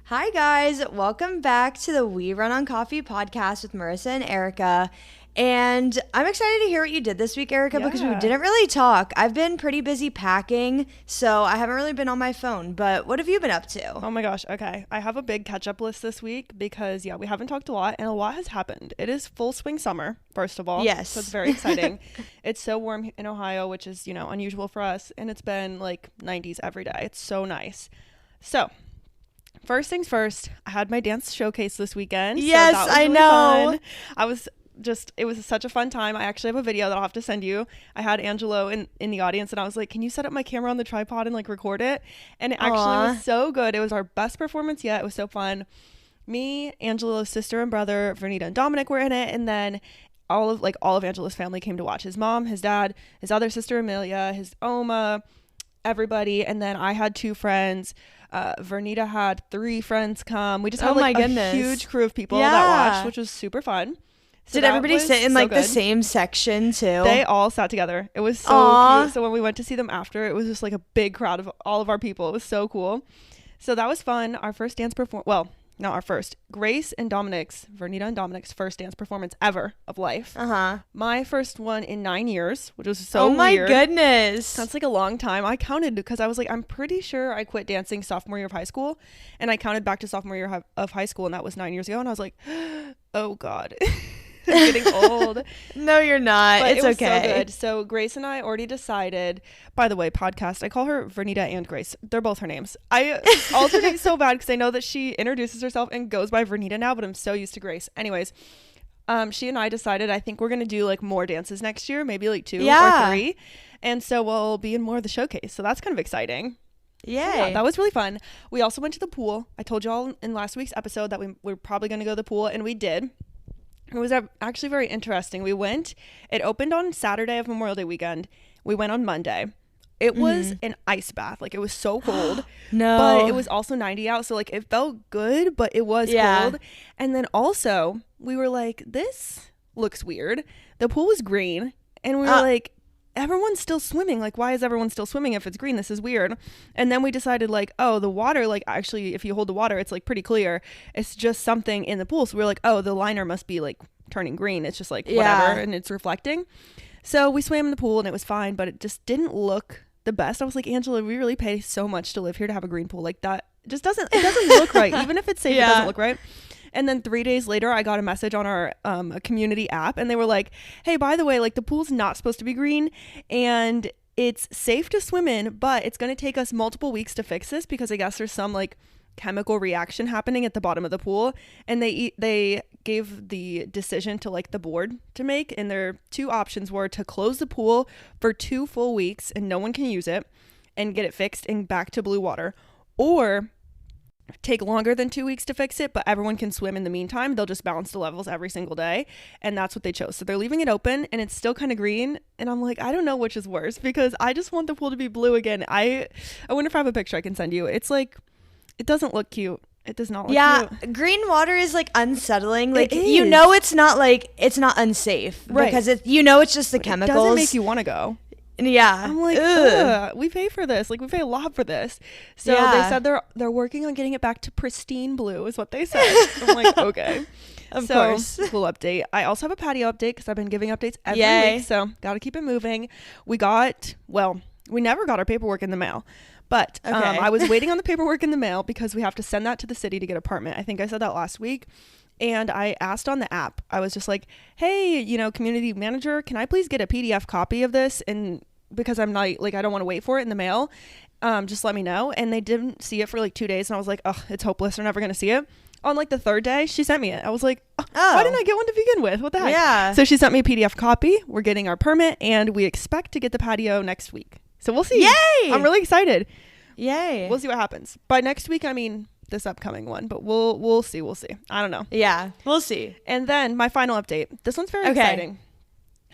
Hi guys, welcome back to the We Run on Coffee podcast with Marissa and Arika. And I'm excited to hear what you did this week, Arika, because we didn't really talk. I've been pretty busy packing, so I haven't really been on my phone. But what have you been up to? Oh my gosh, okay. I have a big catch-up list this week because, we haven't talked a lot, and a lot has happened. It is full swing summer, first of all. Yes. So it's very exciting. It's so warm in Ohio, which is, unusual for us, and it's been like 90s every day. It's so nice. So, first things first, I had my dance showcase this weekend. Yes, so that was I really know. Fun. It was such a fun time. I actually have a video that I'll have to send you. I had Angelo in the audience and I was like, can you set up my camera on the tripod and like record it? And it actually was so good. It was our best performance yet. It was so fun. Me, Angelo's sister and brother, Vernita and Dominic were in it. And then all of Angelo's family came to watch. His mom, his dad, his other sister, Amelia, his Oma, everybody. And then I had two friends. Vernita had 3 friends come. We just had a huge crew of people that watched, which was super fun. So did everybody sit in the same section too? They all sat together. It was so cute. So when we went to see them after, it was just like a big crowd of all of our people. It was so cool. So that was fun. Our first dance well, not our first. Vernita and Dominic's first dance performance ever of life. My first one in 9 years, which was so weird. Oh my goodness. That's like a long time. I counted because I was like, I'm pretty sure I quit dancing sophomore year of high school, and I counted back to sophomore year of high school, and that was 9 years ago, and I was like, oh God. I'm getting old. No, you're not. But it's okay. So good. So Grace and I already decided, by the way, podcast, I call her Vernita and Grace. They're both her names. I alternate so bad because I know that she introduces herself and goes by Vernita now, but I'm so used to Grace. Anyways, she and I decided I think we're going to do like more dances next year, maybe like 2 or 3. And so we'll be in more of the showcase. So that's kind of exciting. Yay. Yeah, that was really fun. We also went to the pool. I told y'all in last week's episode that we were probably going to go to the pool, and we did. It was actually very interesting. We went. It opened on Saturday of Memorial Day weekend. We went on Monday. It was an ice bath. Like, it was so cold. No. But it was also 90 out. So, like, it felt good, but it was cold. And then also, we were like, this looks weird. The pool was green. And we were like, everyone's still swimming. Like, why is everyone still swimming if it's green? This is weird. And then we decided, like, oh, the water, like, actually, if you hold the water, it's like pretty clear. It's just something in the pool. So we were like, oh, the liner must be like turning green. It's just like whatever, and it's reflecting. So we swam in the pool and it was fine, but it just didn't look the best. I was like, Angela, we really pay so much to live here to have a green pool. Like, that just doesn't look right. Even if it's safe, it doesn't look right. And then 3 days later, I got a message on our community app, and they were like, hey, by the way, like, the pool's not supposed to be green, and it's safe to swim in, but it's going to take us multiple weeks to fix this because I guess there's some like chemical reaction happening at the bottom of the pool. And they gave the decision to like the board to make, and their 2 options were to close the pool for 2 full weeks and no one can use it and get it fixed and back to blue water, or take longer than 2 weeks to fix it, but everyone can swim in the meantime. They'll just balance the levels every single day, and that's what they chose. So they're leaving it open, and it's still kind of green, and I'm like, I don't know which is worse, because I just want the pool to be blue again. I wonder if I have a picture I can send you. It's like, it doesn't look cute. It does not look cute. Green water is like unsettling. Like, it's not like, it's not unsafe, right? Because it's just the chemicals. It doesn't make you want to go. Yeah. I'm like, ugh, we pay for this. Like, we pay a lot for this. So they said they're working on getting it back to pristine blue is what they said. I'm like, okay. Of course. Cool update. I also have a patio update because I've been giving updates every week. So got to keep it moving. We never got our paperwork in the mail. But I was waiting on the paperwork in the mail because we have to send that to the city to get an apartment. I think I said that last week. And I asked on the app, I was just like, hey, community manager, can I please get a PDF copy of this? And because I'm not like, I don't want to wait for it in the mail. Just let me know. And they didn't see it for like 2 days. And I was like, oh, it's hopeless. They're never going to see it. On like the 3rd day, she sent me it. I was like, why didn't I get one to begin with? What the heck? Yeah. So she sent me a PDF copy. We're getting our permit and we expect to get the patio next week. So we'll see. Yay! I'm really excited. Yay. We'll see what happens. By next week, I mean this upcoming one, but we'll see. I don't know. Yeah, we'll see. And then my final update. This one's very exciting.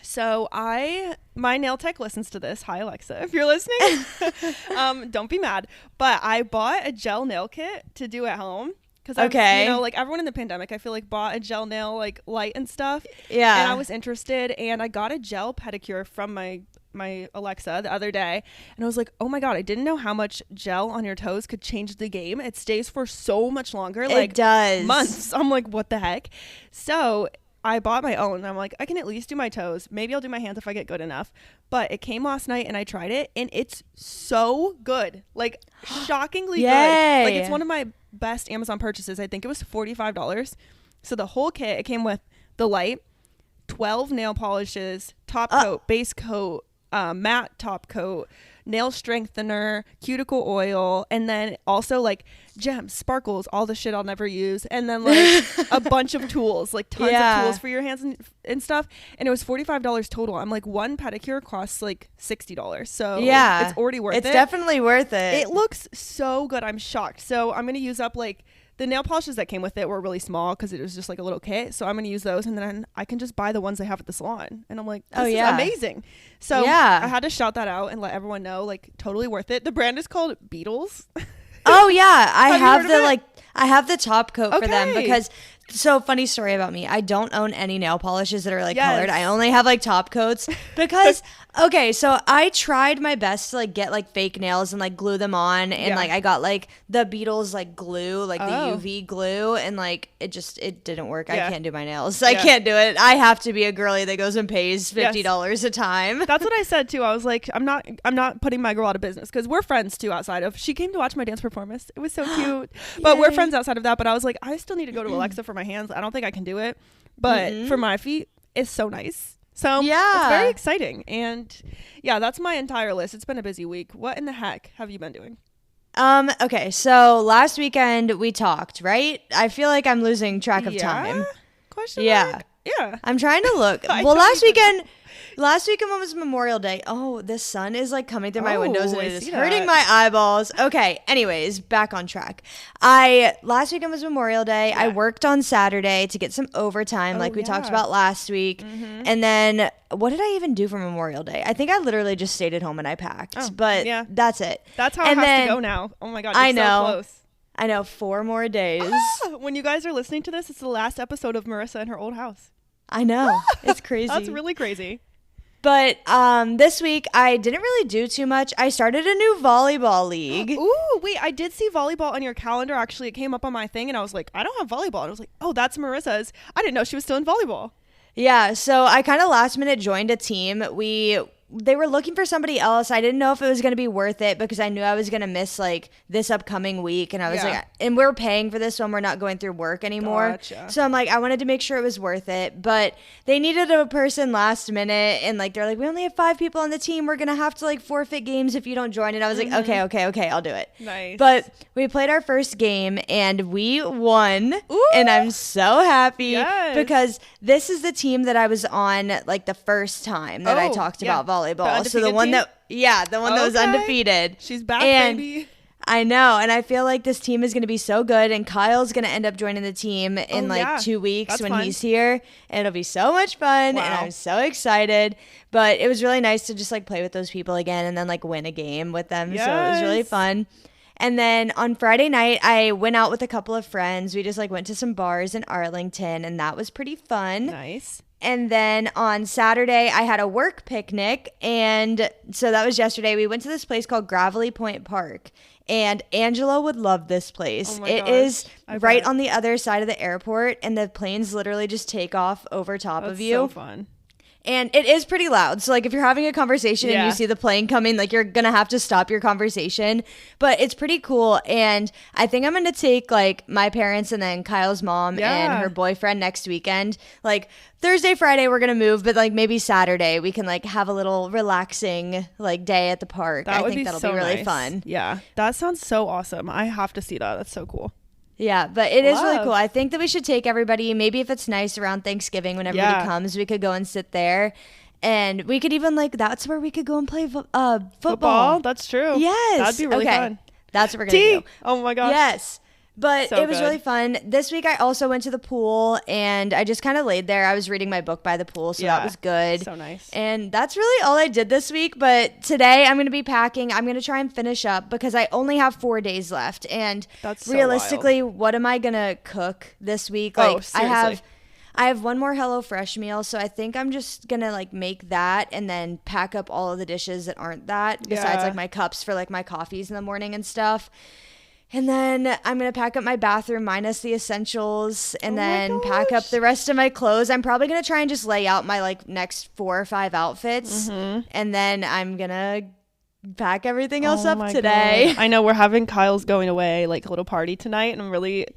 So my nail tech listens to this. Hi, Alexa, if you're listening. Don't be mad. But I bought a gel nail kit to do at home. Because like everyone in the pandemic, I feel like bought a gel nail like light and stuff. Yeah. And I was interested, and I got a gel pedicure from my my Alexa the other day, and I was like, oh my God, I didn't know how much gel on your toes could change the game. It stays for so much longer. It does. Months. I'm like, what the heck? So I bought my own. And I'm like, I can at least do my toes. Maybe I'll do my hands if I get good enough. But it came last night and I tried it, and it's so good. Like, shockingly good. Like, it's one of my best Amazon purchases. I think it was $45. So the whole kit, it came with the light, 12 nail polishes, top coat, base coat, matte top coat, nail strengthener, cuticle oil, and then also like gems, sparkles, all the shit I'll never use, and then like a bunch of tools, like tons of tools for your hands and stuff. And it was $45 total. I'm like, one pedicure costs like $60, so it's already worth it. It's definitely worth it. It looks so good. I'm shocked. So I'm gonna use up like the nail polishes that came with it were really small because it was just like a little kit. So I'm going to use those, and then I can just buy the ones they have at the salon. And I'm like, this is amazing. So I had to shout that out and let everyone know, like, totally worth it. The brand is called Beetles. Oh yeah. I have the top coat for them because so funny story about me. I don't own any nail polishes that are like colored. I only have like top coats because okay, so I tried my best to like get like fake nails and like glue them on, and like I got like the Beetles like glue, like the UV glue, and like it didn't work. I can't do my nails. I can't do it. I have to be a girly that goes and pays $50 a time. That's what I said too. I was like, I'm not putting my girl out of business, because we're friends too outside of, she came to watch my dance performance. It was so cute. But we're friends outside of that. But I was like, I still need to go to Alexa for my hands. I don't think I can do it, but for my feet, it's so nice. So it's very exciting. And that's my entire list. It's been a busy week. What in the heck have you been doing? Okay, so last weekend we talked, right? I feel like I'm losing track of time. Question mark? Yeah. I'm trying to look. Well, last weekend was Memorial Day. Oh, the sun is like coming through my windows and it is hurting my eyeballs. Okay, anyways, back on track. Last weekend was Memorial Day. I worked on Saturday to get some overtime like we talked about last week. And then what did I even do for Memorial Day? I think I literally just stayed at home and I packed. But that's it. That's how it has to go now. Oh my God, you're so close. I know, 4 more days. When you guys are listening to this, it's the last episode of Marissa in her old house. I know. It's crazy. That's really crazy. But this week, I didn't really do too much. I started a new volleyball league. Ooh, wait, I did see volleyball on your calendar. Actually, it came up on my thing, and I was like, I don't have volleyball. And I was like, oh, that's Marissa's. I didn't know she was still in volleyball. Yeah, so I kind of last minute joined a team. They were looking for somebody else. I didn't know if it was going to be worth it because I knew I was going to miss like this upcoming week. And I was like, and we're paying for this when we're not going through work anymore. Gotcha. So I'm like, I wanted to make sure it was worth it. But they needed a person last minute. And like, they're like, we only have 5 people on the team. We're going to have to like forfeit games if you don't join. And I was like, okay, I'll do it. Nice. But we played our first game and we won. Ooh. And I'm so happy because this is the team that I was on like the first time that I talked about volleyball. So the one that was undefeated. She's back, baby. I know, and I feel like this team is going to be so good, and Kyle's going to end up joining the team in 2 weeks. That's when fun. He's here, and it'll be so much fun, and I'm so excited. But it was really nice to just like play with those people again and then like win a game with them. Yes. So it was really fun. And then on Friday night, I went out with a couple of friends. We just like went to some bars in Arlington, and that was pretty fun. Nice. And then on Saturday, I had a work picnic. And so that was yesterday. We went to this place called Gravelly Point Park. And Angela would love this place. It is right on the other side of the airport. And the planes literally just take off over top of you. That's so fun. And it is pretty loud. So, like, if you're having a conversation and you see the plane coming, like, you're going to have to stop your conversation. But it's pretty cool. And I think I'm going to take, like, my parents and then Kyle's mom and her boyfriend next weekend. Like, Thursday, Friday, we're going to move. But, like, maybe Saturday, we can, like, have a little relaxing, like, day at the park. I think that'll be really fun. Yeah. That sounds so awesome. I have to see that. That's so cool. Yeah, but it is really cool. I think that we should take everybody, maybe if it's nice around Thanksgiving when everybody comes, we could go and sit there. And we could even, like, that's where we could go and play football. That's true. Yes. That'd be really fun. That's what we're going to do. Oh, my gosh. Yes. But it was really fun. This week I also went to the pool and I just kind of laid there. I was reading my book by the pool, so that was good. So nice. And that's really all I did this week. But today I'm going to be packing. I'm going to try and finish up because I only have 4 days left. And that's so realistically, what am I going to cook this week? Like, seriously. I I have one more HelloFresh meal, so I think I'm just gonna like make that and then pack up all of the dishes that aren't that, besides like my cups for like my coffees in the morning and stuff. And then I'm going to pack up my bathroom minus the essentials and then pack up the rest of my clothes. I'm probably going to try and just lay out my like next 4 or 5 outfits. And then I'm going to pack everything else up today. God. I know we're having Kyle's going away, like a little party tonight. And I'm really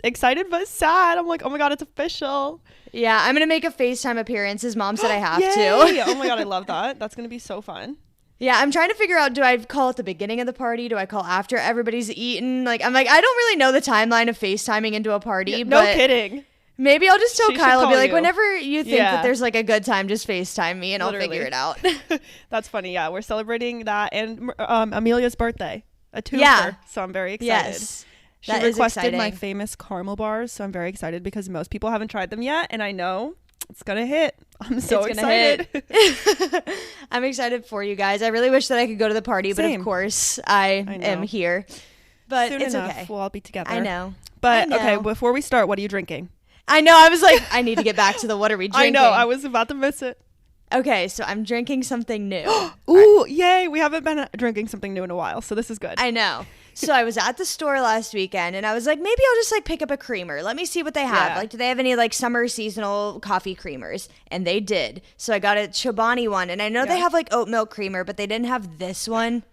excited but sad. I'm like, oh my God, it's official. Yeah, I'm going to make a FaceTime appearance. His mom said I have to. Oh my God, I love that. That's going to be so fun. Yeah, I'm trying to figure out, do I call at the beginning of the party? Do I call after everybody's eaten? Like, I'm like, I don't really know the timeline of FaceTiming into a party. No kidding. Maybe I'll just tell Kyle, I'll be like, whenever you think that there's like a good time, just FaceTime me and I'll figure it out. That's funny. Yeah, we're celebrating that and Amelia's birthday, a twofer. So I'm very excited. Yes, she requested my famous caramel bars, so I'm very excited because most people haven't tried them yet, and I know it's gonna hit. I'm so excited. I'm excited for you guys. I really wish that I could go to the party, but of course I am here. But soon it's enough, okay. We'll all be together. I know. But okay, before we start, what are you drinking? I know. I was like, I need to get back to the what are we drinking? I know. I was about to miss it. Okay, so I'm drinking something new. Ooh, yay. We haven't been drinking something new in a while, so this is good. I know. So I was at the store last weekend and I was like, maybe I'll just like pick up a creamer. Let me see what they have. Like, do they have any like summer seasonal coffee creamers? And they did. So I got a Chobani one, and I know they have like oat milk creamer, but they didn't have this one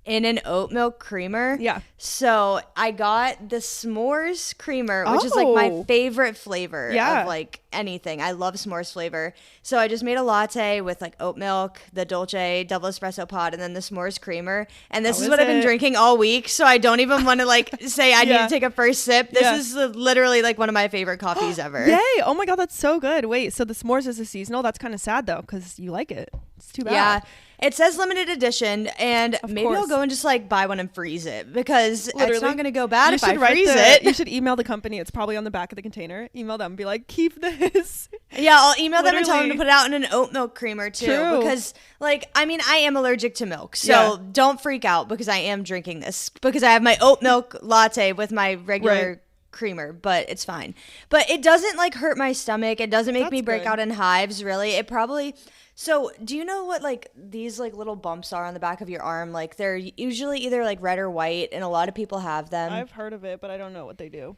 in an oat milk creamer. Yeah. So I got the s'mores creamer, which is like my favorite flavor of like anything. I love s'mores flavor. So I just made a latte with like oat milk, the dolce double espresso pod, and then the s'mores creamer. And this is what I've been drinking all week. So I don't even want to like say I need to take a first sip. This is literally like one of my favorite coffees ever. Yay. Oh my God, that's so good. Wait, so the s'mores is a seasonal? That's kind of sad though, because you like it. It's too bad. Yeah. It says limited edition, and maybe I'll go and just like buy one and freeze it, because it's not going to go bad if I freeze it. You should email the company. It's probably on the back of the container. Email them and be like, keep this. Yeah, I'll email them and tell them to put it out in an oat milk creamer too. True. Because like, I mean, I am allergic to milk, so don't freak out because I am drinking this, because I have my oat milk latte with my regular creamer, but it's fine. But it doesn't like hurt my stomach. It doesn't make me break out in hives, really. It probably... So, do you know what, like, these, like, little bumps are on the back of your arm? Like, they're usually either, like, red or white, and a lot of people have them. I've heard of it, but I don't know what they do.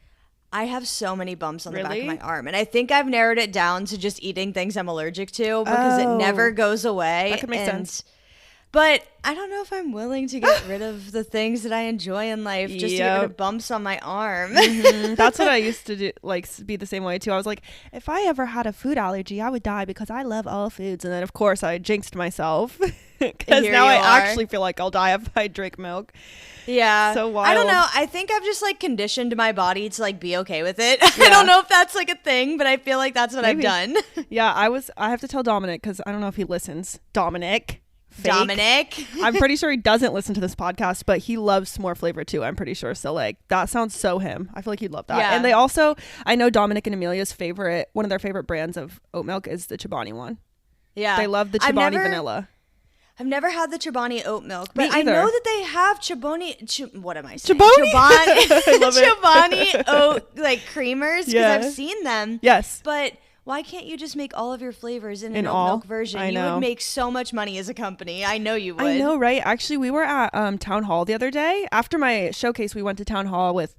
I have so many bumps on the back of my arm, and I think I've narrowed it down to just eating things I'm allergic to, because it never goes away. That could make sense. But I don't know if I'm willing to get rid of the things that I enjoy in life just to get rid of bumps on my arm. That's what I used to do, like be the same way too. I was like, if I ever had a food allergy, I would die because I love all foods. And then of course I jinxed myself because now I actually feel like I'll die if I drink milk. Yeah. So wild. I don't know. I think I've just like conditioned my body to like be okay with it. I don't know if that's like a thing, but I feel like that's what I've done. Yeah. I have to tell Dominic, because I don't know if he listens. Dominic. I'm pretty sure he doesn't listen to this podcast, but he loves s'more flavor too, I'm pretty sure. So like that sounds so him. I feel like he'd love that. And they also, I know Dominic and Amelia's favorite, one of their favorite brands of oat milk is the Chobani one. Yeah. They love the Chobani vanilla. I've never had the Chobani oat milk, but I know that they have what am I saying? Chobani? I love Chobani oat like creamers, because I've seen them. Yes. But why can't you just make all of your flavors in an oat milk version? You would make so much money as a company. I know you would. I know, right? Actually, we were at Town Hall the other day. After my showcase, we went to Town Hall with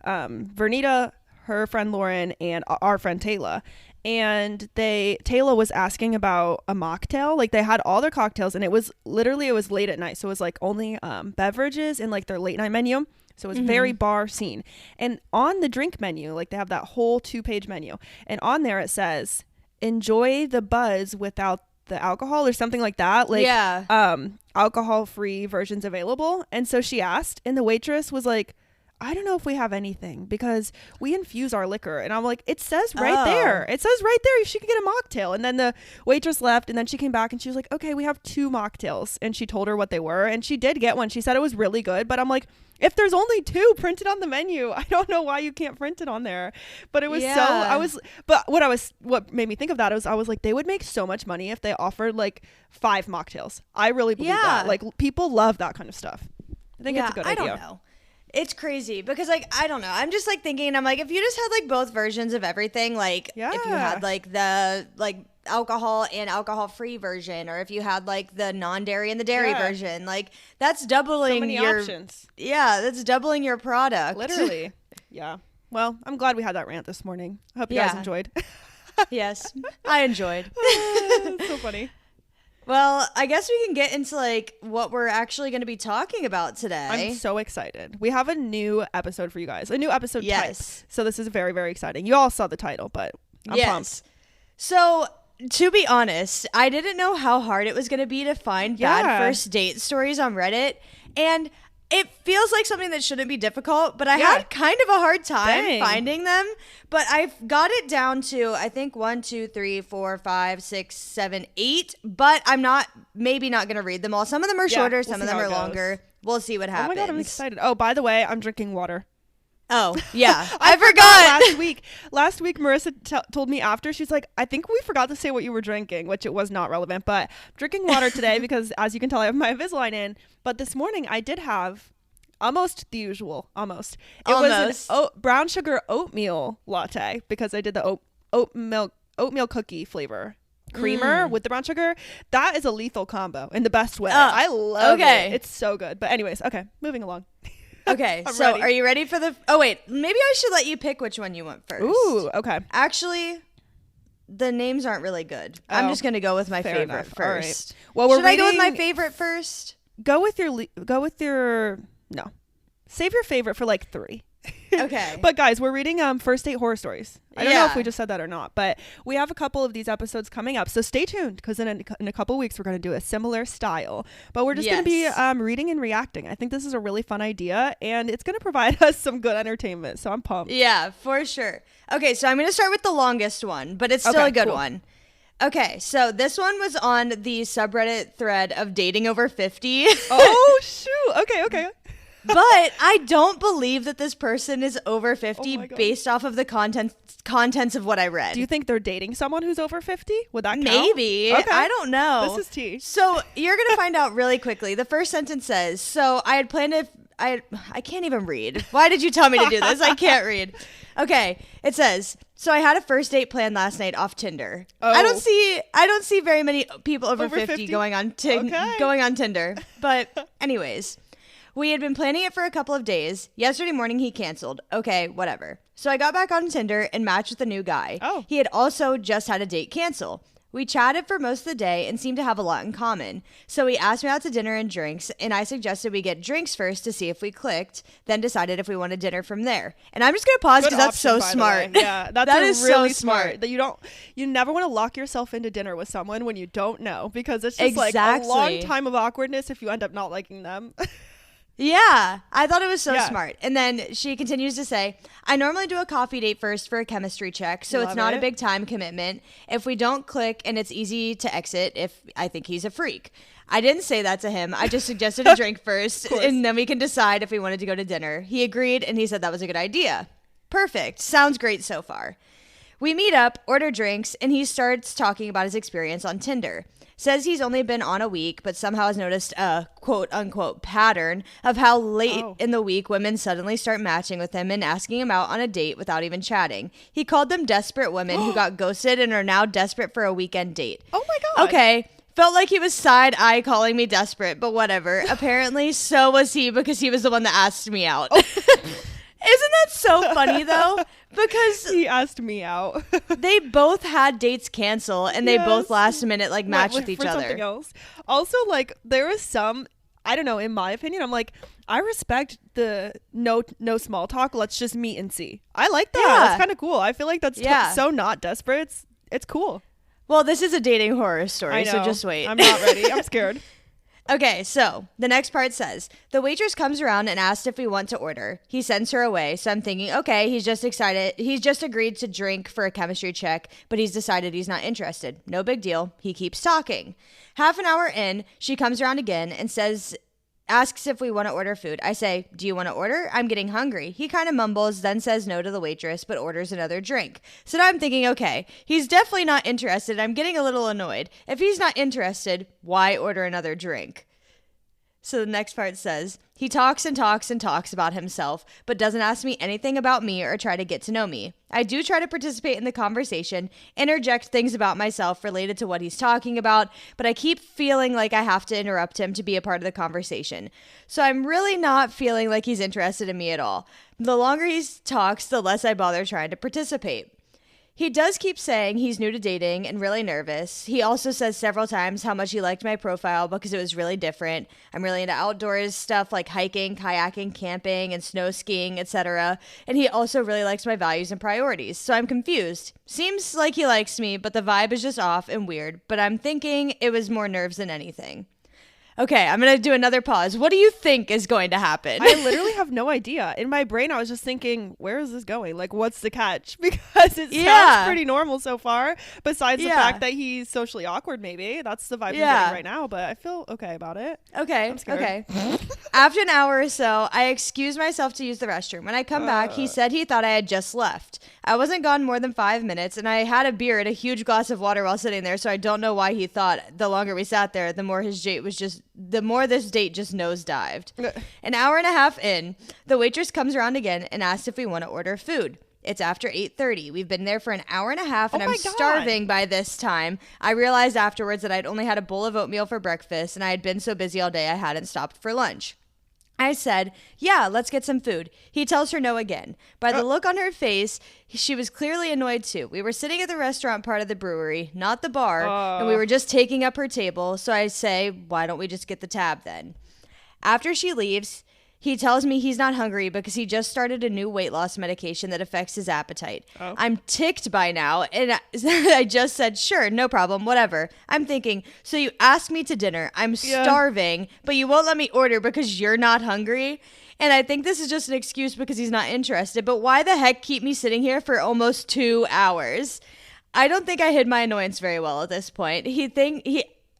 Vernita, her friend Lauren, and our friend Taylor. And Taylor was asking about a mocktail. Like, they had all their cocktails, and it was late at night. So it was like only beverages in like their late night menu. So it was very bar scene. And on the drink menu, like they have that whole 2-page menu. And on there it says, enjoy the buzz without the alcohol or something like that. Like alcohol-free versions available. And so she asked, and the waitress was like, I don't know if we have anything because we infuse our liquor. And I'm like, it says right there. It says right there she could get a mocktail. And then the waitress left, and then she came back and she was like, okay, we have 2 mocktails. And she told her what they were. And she did get one. She said it was really good. But I'm like, if there's only 2 printed on the menu, I don't know why you can't print it on there. But it was what made me think of that is I was like, they would make so much money if they offered like 5 mocktails. I really believe that. Like, people love that kind of stuff. I think it's a good idea. I don't know. It's crazy because, like, I don't know. I'm just, like, thinking, I'm like, if you just had, like, both versions of everything, like, if you had, like, the, like, alcohol and alcohol-free version, or if you had, like, the non-dairy and the dairy version, like, that's doubling so many options. Yeah, that's doubling your product. Literally. Yeah. Well, I'm glad we had that rant this morning. I hope you guys enjoyed. Yes, I enjoyed. It's so funny. Well, I guess we can get into like what we're actually going to be talking about today. I'm so excited. We have a new episode for you guys. A new episode type. So this is very, very exciting. You all saw the title, but I'm pumped. So to be honest, I didn't know how hard it was going to be to find bad first date stories on Reddit. And it feels like something that shouldn't be difficult, but I had kind of a hard time finding them. But I've got it down to, I think, 1, 2, 3, 4, 5, 6, 7, 8. But I'm maybe not going to read them all. Some of them are shorter. Some of them are longer. We'll see what happens. Oh my God, I'm excited. Oh, by the way, I'm drinking water. Oh, yeah. I forgot. Last week, Marissa told me after, she's like, I think we forgot to say what you were drinking, which it was not relevant, but I'm drinking water today because, as you can tell, I have my Invisalign in. But this morning, I did have almost the usual. It was an brown sugar oatmeal latte because I did the oatmeal cookie flavor. Creamer with the brown sugar. That is a lethal combo in the best way. I love it. It's so good. But anyways, okay, moving along. Okay, so ready. Are you ready for the... Oh, wait. Maybe I should let you pick which one you want first. Ooh, okay. Actually, the names aren't really good. I'm just going to go with my favorite first. Right. Well, should I go with my favorite first? Go with your... No. Save your favorite for like 3. Okay. But guys, we're reading first date horror stories. I don't know if we just said that or not, but we have a couple of these episodes coming up, so stay tuned because in a couple of weeks we're going to do a similar style, but we're just going to be reading and reacting. I think this is a really fun idea and it's going to provide us some good entertainment, so I'm pumped. Yeah, for sure. Okay, so I'm going to start with the longest one, but it's still a good one. Okay, so this one was on the subreddit thread of dating over 50. Oh shoot. Okay. But I don't believe that this person is over 50 based off of the contents of what I read. Do you think they're dating someone who's over 50? Would that count? Maybe. Okay. I don't know. This is tea. So you're going to find out really quickly. The first sentence says, so I had planned I can't even read. Why did you tell me to do this? I can't read. Okay. It says, so I had a first date planned last night off Tinder. Oh. I don't see very many people over 50 going on Tinder. But anyways, we had been planning it for a couple of days. Yesterday morning, he canceled. Okay, whatever. So I got back on Tinder and matched with a new guy. Oh. He had also just had a date cancel. We chatted for most of the day and seemed to have a lot in common. So he asked me out to dinner and drinks, and I suggested we get drinks first to see if we clicked, then decided if we wanted dinner from there. And I'm just going to pause because that's so smart. Yeah, that is really smart. That you never want to lock yourself into dinner with someone when you don't know, because it's just like a long time of awkwardness if you end up not liking them. Yeah, I thought it was so smart. And then she continues to say, I normally do a coffee date first for a chemistry check, so it's not a big time commitment. If we don't click, and it's easy to exit if I think he's a freak. I didn't say that to him. I just suggested a drink first, and then we can decide if we wanted to go to dinner. He agreed, and he said that was a good idea. Perfect. Sounds great so far. We meet up, order drinks, and he starts talking about his experience on Tinder. Says he's only been on a week, but somehow has noticed a quote-unquote pattern of how late in the week women suddenly start matching with him and asking him out on a date without even chatting. He called them desperate women who got ghosted and are now desperate for a weekend date. Oh my God. Okay. Felt like he was side-eye calling me desperate, but whatever. Apparently, so was he because he was the one that asked me out. Oh. Isn't that so funny, though? Because he asked me out. They both had dates cancel, and they both last minute matched with each other. Something else. Also, there was some, I don't know, in my opinion, I'm like, I respect the no small talk. Let's just meet and see. I like that. Yeah. That's kind of cool. I feel like that's so not desperate. It's cool. Well, this is a dating horror story, so just wait. I'm not ready. I'm scared. Okay, so the next part says, the waitress comes around and asks if we want to order. He sends her away, so I'm thinking, okay, he's just excited. He's just agreed to drink for a chemistry check, but he's decided he's not interested. No big deal. He keeps talking. Half an hour in, she comes around again and asks if we want to order food. I say, do you want to order? I'm getting hungry. He kind of mumbles, then says no to the waitress, but orders another drink. So now I'm thinking, okay, he's definitely not interested. I'm getting a little annoyed. If he's not interested, why order another drink? So the next part says, he talks and talks and talks about himself, but doesn't ask me anything about me or try to get to know me. I do try to participate in the conversation, interject things about myself related to what he's talking about, but I keep feeling like I have to interrupt him to be a part of the conversation. So I'm really not feeling like he's interested in me at all. The longer he talks, the less I bother trying to participate. He does keep saying he's new to dating and really nervous. He also says several times how much he liked my profile because it was really different. I'm really into outdoors stuff like hiking, kayaking, camping, and snow skiing, etc. And he also really likes my values and priorities. So I'm confused. Seems like he likes me, but the vibe is just off and weird. But I'm thinking it was more nerves than anything. Okay, I'm going to do another pause. What do you think is going to happen? I literally have no idea. In my brain, I was just thinking, where is this going? Like, what's the catch? Because it sounds pretty normal so far, besides the fact that he's socially awkward, maybe. That's the vibe I'm getting right now, but I feel okay about it. Okay, okay. After an hour or so, I excused myself to use the restroom. When I come back, he said he thought I had just left. I wasn't gone more than 5 minutes, and I had a beer and a huge glass of water while sitting there, so I don't know why he thought the longer we sat there, the more this date just nosedived. An hour and a half in, the waitress comes around again and asks if we want to order food. It's after 8:30. We've been there for an hour and a half, and I'm starving by this time. I realized afterwards that I'd only had a bowl of oatmeal for breakfast, and I had been so busy all day I hadn't stopped for lunch. I said, yeah, let's get some food. He tells her no again. By the look on her face, she was clearly annoyed too. We were sitting at the restaurant part of the brewery, not the bar, and we were just taking up her table. So I say, why don't we just get the tab then? After she leaves, he tells me he's not hungry because he just started a new weight loss medication that affects his appetite. I'm ticked by now, and I just said, sure, no problem, whatever. I'm thinking, so you asked me to dinner. I'm starving, but you won't let me order because you're not hungry? And I think this is just an excuse because he's not interested, but why the heck keep me sitting here for almost 2 hours? I don't think I hid my annoyance very well at this point.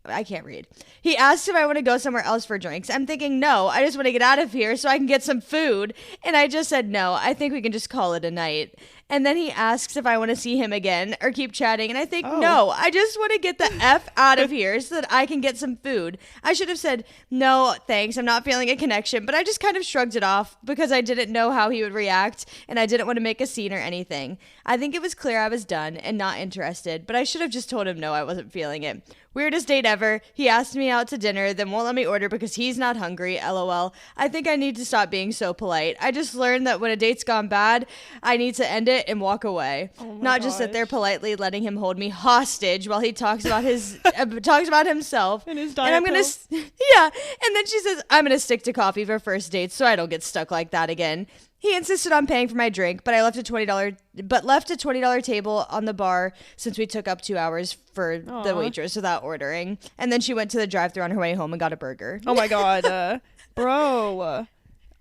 I can't read. He asked if I want to go somewhere else for drinks. I'm thinking, no, I just want to get out of here so I can get some food. And I just said, no, I think we can just call it a night. And then he asks if I want to see him again or keep chatting. And I think, no, I just want to get the F out of here so that I can get some food. I should have said, no, thanks. I'm not feeling a connection. But I just kind of shrugged it off because I didn't know how he would react. And I didn't want to make a scene or anything. I think it was clear I was done and not interested. But I should have just told him no, I wasn't feeling it. Weirdest date ever. He asked me out to dinner, then won't let me order because he's not hungry. LOL. I think I need to stop being so polite. I just learned that when a date's gone bad, I need to end it and walk away. Not just sit there politely letting him hold me hostage while he talks about his talks about himself. And his diet pills. And then she says, I'm gonna stick to coffee for first dates so I don't get stuck like that again. He insisted on paying for my drink, but I left a $20 table on the bar since we took up 2 hours for the waitress without ordering. And then she went to the drive-thru on her way home and got a burger. Oh my god, bro!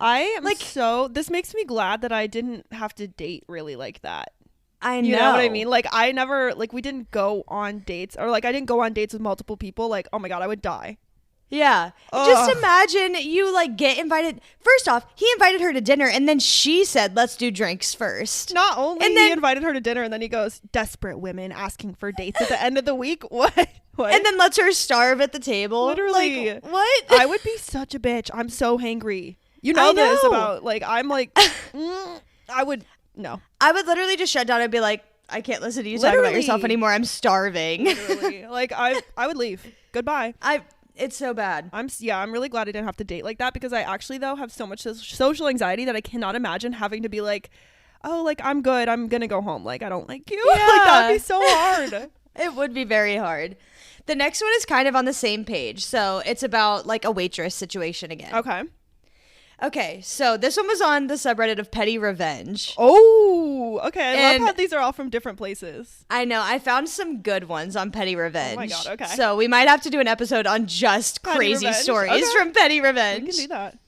I am this makes me glad that I didn't have to date really like that. I know. You know what I mean? Like, I never we didn't go on dates, or I didn't go on dates with multiple people. Like, oh my god, I would die. Yeah. Just imagine you get invited. First off, he invited her to dinner and then she said, let's do drinks first. Not only he invited her to dinner and then he goes, desperate women asking for dates at the end of the week. What? And then lets her starve at the table. Literally. What? I would be such a bitch. I'm so hangry. You know this about I'm I would no. I would literally just shut down and be like, I can't listen to you talk about yourself anymore. I'm starving. Literally. I would leave. Goodbye. It's so bad. I'm really glad I didn't have to date like that because I actually have so much social anxiety that I cannot imagine having to be I'm good. I'm going to go home. I don't like you. Yeah. That would be so hard. It would be very hard. The next one is kind of on the same page. So it's about a waitress situation again. Okay, so this one was on the subreddit of Petty Revenge. Oh, okay. I love how these are all from different places. I know. I found some good ones on Petty Revenge. Oh my god, okay. So we might have to do an episode on just crazy stories from Petty Revenge. We can do that.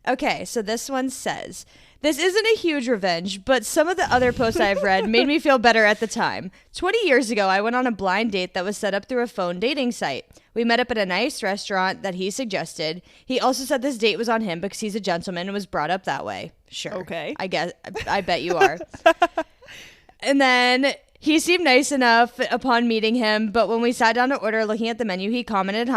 Okay, so this one says, this isn't a huge revenge, but some of the other posts I've read made me feel better at the time. 20 years ago, I went on a blind date that was set up through a phone dating site. We met up at a nice restaurant that he suggested. He also said this date was on him because he's a gentleman and was brought up that way. Sure. Okay. I bet you are. And then he seemed nice enough upon meeting him, but when we sat down to order looking at the menu, he commented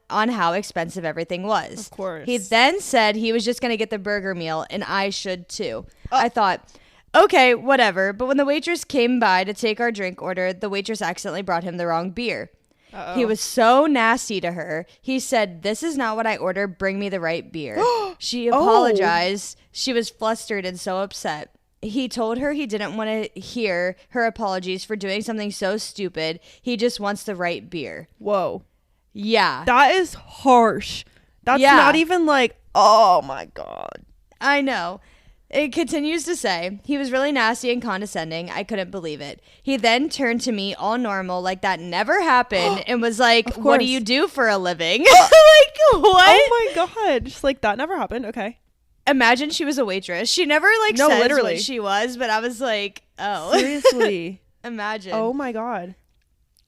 on how expensive everything was. Of course. He then said he was just going to get the burger meal, and I should too. I thought, okay, whatever. But when the waitress came by to take our drink order, the waitress accidentally brought him the wrong beer. Uh-oh. He was so nasty to her. He said, "This is not what I ordered. Bring me the right beer." She apologized. She was flustered and so upset. He told her he didn't want to hear her apologies for doing something so stupid. He just wants the right beer. Whoa. Yeah. That is harsh. That's not even like, oh my God. I know. It continues to say, he was really nasty and condescending. I couldn't believe it. He then turned to me all normal, like that never happened, and was like, "What do you do for a living?" Like, what? Oh my God. Just like, that never happened. Okay. Imagine she was a waitress. She never says literally what she was, but I was like, oh. Seriously. Imagine. Oh my God.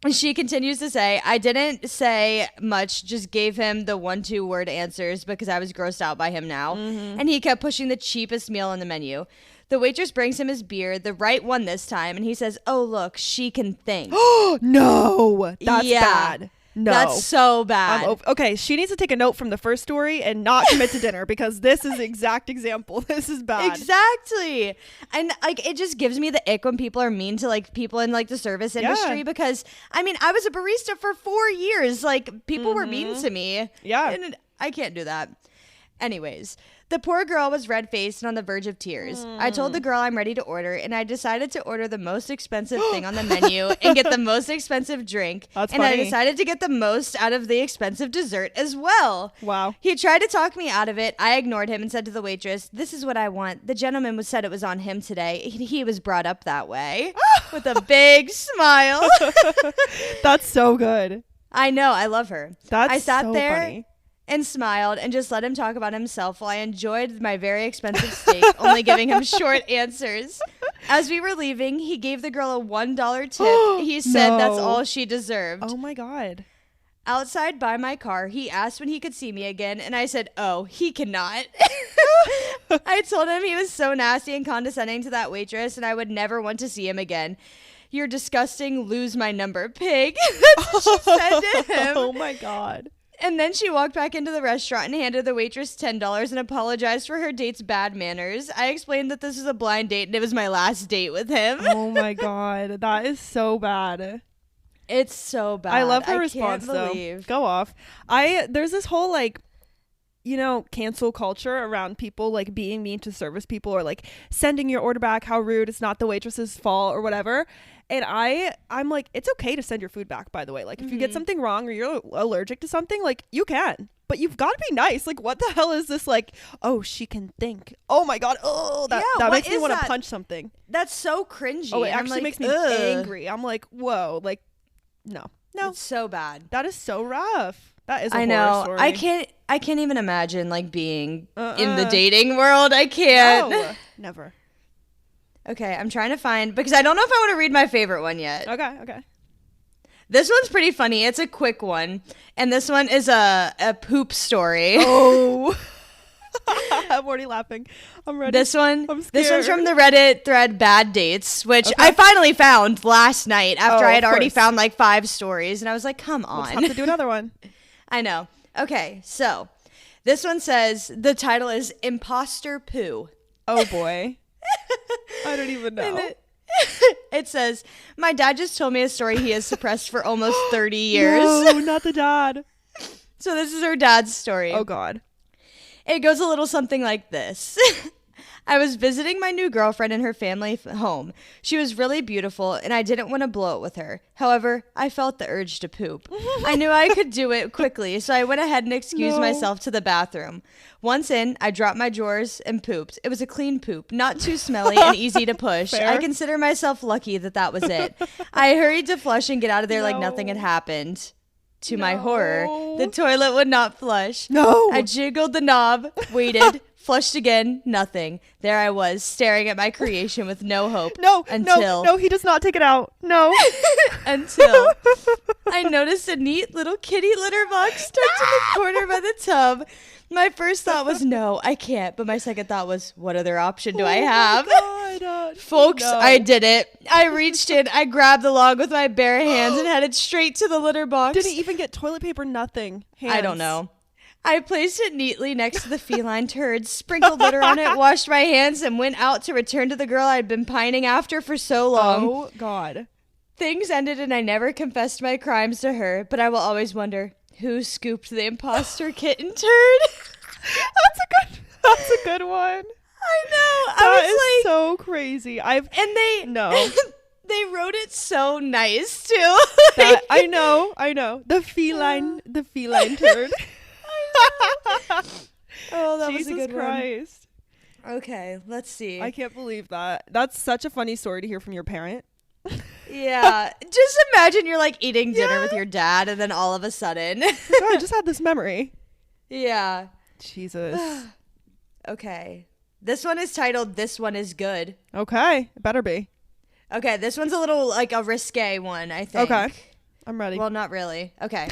She continues to say, I didn't say much, just gave him the 1-2 word answers because I was grossed out by him now. Mm-hmm. And he kept pushing the cheapest meal on the menu. The waitress brings him his beer, the right one this time, and he says, "Oh, look, she can think." No, that's bad. No. That's so bad. Okay, she needs to take a note from the first story and not commit to dinner because this is the exact example. This is bad. Exactly. And like it just gives me the ick when people are mean to like people in like the service industry because I mean, I was a barista for 4 years. Like people were mean to me. Yeah. And I can't do that. Anyways, the poor girl was red-faced and on the verge of tears. I told the girl I'm ready to order, and I decided to order the most expensive thing on the menu and get the most expensive drink. That's and funny. I decided to get the most out of the expensive dessert as well. Wow. He tried to talk me out of it. I ignored him and said to the waitress, "This is what I want. The gentleman said it was on him today. He was brought up that way." With a big smile. That's so good. I know. I love her. That's I sat so there funny. And smiled and just let him talk about himself while I enjoyed my very expensive steak, only giving him short answers. As we were leaving, he gave the girl a $1 tip. He said that's all she deserved. Oh my God. Outside by my car, he asked when he could see me again, and I said, "Oh, he cannot." I told him he was so nasty and condescending to that waitress, and I would never want to see him again. "You're disgusting, lose my number, pig." That's what she said to him. Oh my God. And then she walked back into the restaurant and handed the waitress $10 and apologized for her date's bad manners. I explained that this was a blind date and it was my last date with him. Oh my God. That is so bad. It's so bad. I love her response though. Go off. There's this whole like, you know, cancel culture around people like being mean to service people or like sending your order back. How rude. It's not the waitress's fault or whatever. And I'm like, it's okay to send your food back, by the way. Like, if you get something wrong or you're allergic to something, like, you can. But you've got to be nice. Like, what the hell is this? Like, oh, she can think. Oh, my God. Oh, that makes me want to punch something. That's so cringy. Oh, it actually makes me angry. I'm like, whoa. Like, no. It's so bad. That is so rough. That is a horror story. I can't even imagine, like, being in the dating world. I can't. No, never. Okay, I'm trying to find, because I don't know if I want to read my favorite one yet. Okay. This one's pretty funny. It's a quick one. And this one is a poop story. Oh. I'm already laughing. I'm ready. This one's scared. from the Reddit thread Bad Dates, which I finally found last night after I had already found like 5 stories. And I was like, come on. We'll just have to do another one. I know. Okay, so this one says, the title is Imposter Poo. Oh, boy. I don't even know. It says, my dad just told me a story he has suppressed for almost 30 years. No, not the dad. So this is her dad's story. Oh, God. It goes a little something like this. I was visiting my new girlfriend in her family home. She was really beautiful, and I didn't want to blow it with her. However, I felt the urge to poop. I knew I could do it quickly, so I went ahead and excused myself to the bathroom. Once in, I dropped my drawers and pooped. It was a clean poop, not too smelly and easy to push. Fair. I consider myself lucky that was it. I hurried to flush and get out of there like nothing had happened. To my horror, the toilet would not flush. No. I jiggled the knob, waited, flushed again, nothing. There I was, staring at my creation with no hope. No, he does not take it out. No. Until I noticed a neat little kitty litter box tucked in the corner by the tub. My first thought was, no, I can't. But my second thought was, what other option do I have? God. Folks, I did it. I reached in, I grabbed the log with my bare hands and headed straight to the litter box. Didn't even get toilet paper, nothing. Hands. I don't know. I placed it neatly next to the feline turd, sprinkled litter on it, washed my hands, and went out to return to the girl I'd been pining after for so long. Oh, God. Things ended and I never confessed my crimes to her, but I will always wonder, who scooped the imposter kitten turd? That's a good one. I know. That is so crazy. They wrote it so nice too. I know. The feline turd. Oh, that Jesus was a good Christ. one. Okay, let's see. I can't believe that. That's such a funny story to hear from your parent. Yeah, just imagine you're like eating dinner with your dad, and then all of a sudden, I just had this memory. Yeah. Jesus. Okay. This one is titled "This One Is Good." Okay, it better be. Okay, this one's a little like a risque one, I think. Okay, I'm ready. Well, not really. Okay.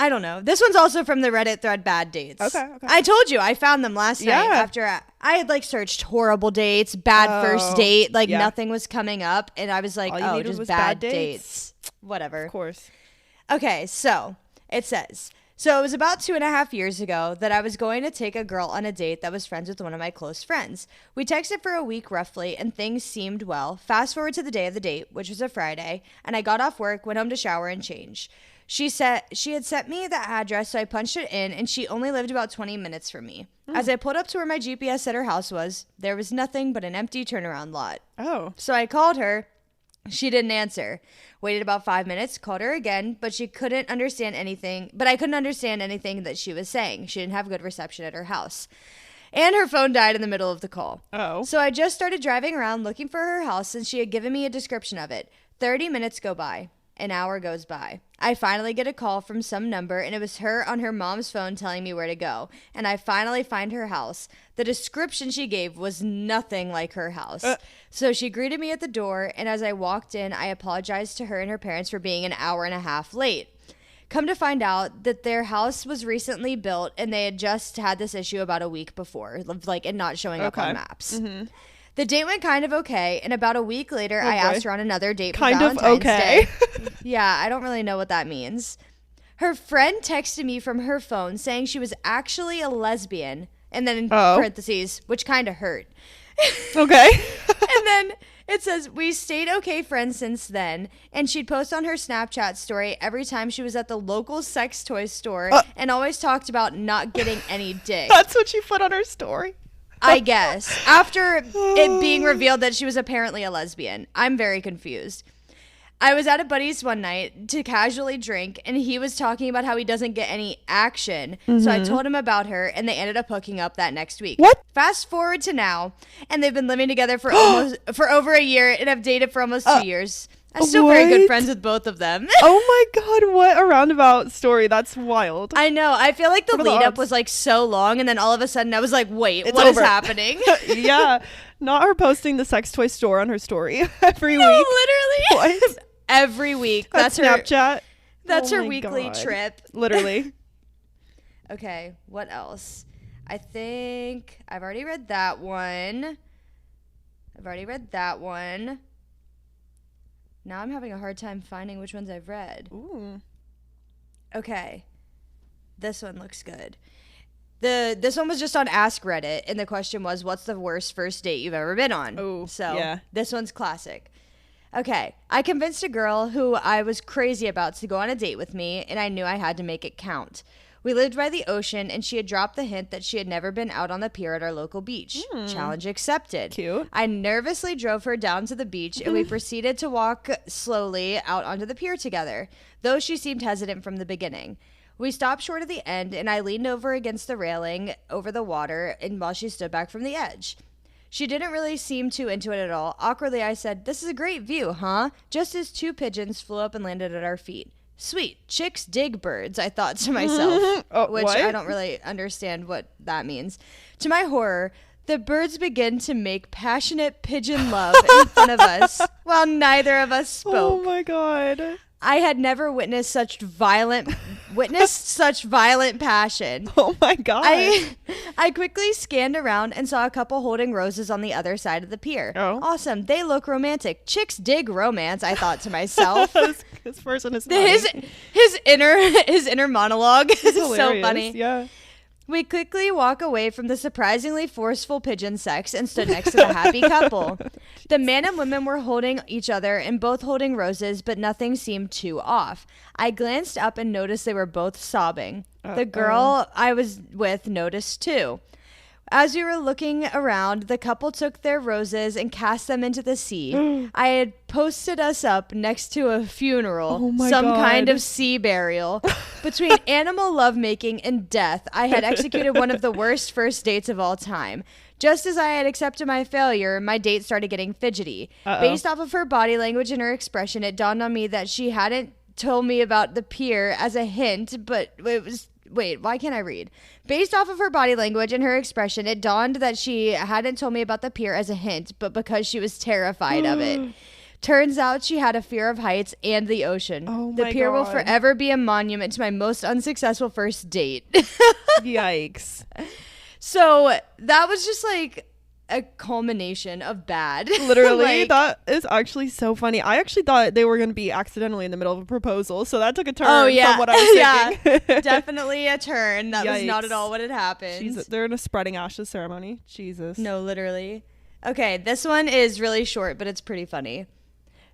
I don't know. This one's also from the Reddit thread Bad Dates. Okay. I told you I found them last night after I had like searched horrible dates, bad first date, like nothing was coming up, and I was like, oh, just bad dates. Whatever. Of course. Okay, so it says, so it was about 2.5 years ago that I was going to take a girl on a date that was friends with one of my close friends. We texted for a week roughly, and things seemed well. Fast forward to the day of the date, which was a Friday, and I got off work, went home to shower and change. She said she had sent me the address, so I punched it in, and she only lived about 20 minutes from me. As I pulled up to where my GPS said her house was, there was nothing but an empty turnaround lot. Oh. So I called her. She didn't answer. Waited about 5 minutes, called her again, but I couldn't understand anything that she was saying. She didn't have good reception at her house. And her phone died in the middle of the call. Oh. So I just started driving around looking for her house since she had given me a description of it. 30 minutes go by. An hour goes by. I finally get a call from some number, and it was her on her mom's phone telling me where to go. And I finally find her house. The description she gave was nothing like her house. So she greeted me at the door, and as I walked in, I apologized to her and her parents for being an hour and a half late. Come to find out that their house was recently built, and they had just had this issue about a week before, like it not showing up on maps. Mm-hmm. The date went kind of okay, and about a week later, I asked her on another date for Valentine's Day. Yeah, I don't really know what that means. Her friend texted me from her phone saying she was actually a lesbian, and then in parentheses, which kind of hurt. Okay. And then it says, we stayed okay friends since then, and she'd post on her Snapchat story every time she was at the local sex toy store and always talked about not getting any dick. That's what she put on her story? I guess. After it being revealed that she was apparently a lesbian. I'm very confused. I was at a buddy's one night to casually drink, and he was talking about how he doesn't get any action. Mm-hmm. So I told him about her, and they ended up hooking up that next week. What? Fast forward to now, and they've been living together for over a year and have dated for almost 2 years. I'm still very good friends with both of them. Oh my God, what a roundabout story. That's wild. I know. I feel like the lead up was like so long, and then all of a sudden I was like, wait, what is happening? Yeah. Not her posting the sex toy store on her story every week. Literally. What? Every week. That's her Snapchat. That's her weekly trip. Literally. Okay, what else? I think I've already read that one. Now I'm having a hard time finding which ones I've read. Ooh. Okay. This one looks good. This one was just on Ask Reddit, and the question was, what's the worst first date you've ever been on? Oh, so yeah. This one's classic. Okay. I convinced a girl who I was crazy about to go on a date with me, and I knew I had to make it count. We lived by the ocean, and she had dropped the hint that she had never been out on the pier at our local beach. Challenge accepted. Cute. I nervously drove her down to the beach, and we proceeded to walk slowly out onto the pier together, though she seemed hesitant from the beginning. We stopped short of the end, and I leaned over against the railing over the water and while she stood back from the edge. She didn't really seem too into it at all. Awkwardly, I said, "This is a great view, huh?" Just as 2 pigeons flew up and landed at our feet. Sweet, chicks dig birds, I thought to myself, which what? I don't really understand what that means. To my horror, the birds begin to make passionate pigeon love in front of us while neither of us spoke. Oh my God. I had never witnessed such violent passion. Oh my God. I quickly scanned around and saw a couple holding roses on the other side of the pier. Oh. Awesome. They look romantic. Chicks dig romance, I thought to myself. This person is his inner monologue is so funny. Yeah. We quickly walk away from the surprisingly forceful pigeon sex and stood next to the happy couple. The man and woman were holding each other and both holding roses, but nothing seemed too off. I glanced up and noticed they were both sobbing. The girl I was with noticed too. As we were looking around, the couple took their roses and cast them into the sea. I had posted us up next to a funeral, kind of sea burial. Between animal lovemaking and death, I had executed one of the worst first dates of all time. Just as I had accepted my failure, my date started getting fidgety. Based off of her body language and her expression, it dawned on me that she hadn't told me about the pier as a hint, but it was... Wait, why can't I read? Based off of her body language and her expression, it dawned that she hadn't told me about the pier as a hint, but because she was terrified of it. Turns out she had a fear of heights and the ocean. The pier will forever be a monument to my most unsuccessful first date. Yikes. So that was just like a culmination of bad. Literally, that is actually so funny. I actually thought they were going to be accidentally in the middle of a proposal, so that took a turn from what I was thinking. Yeah, definitely a turn. That was not at all what had happened. Jesus, they're in a spreading ashes ceremony. Jesus. No, literally. Okay, this one is really short, but it's pretty funny.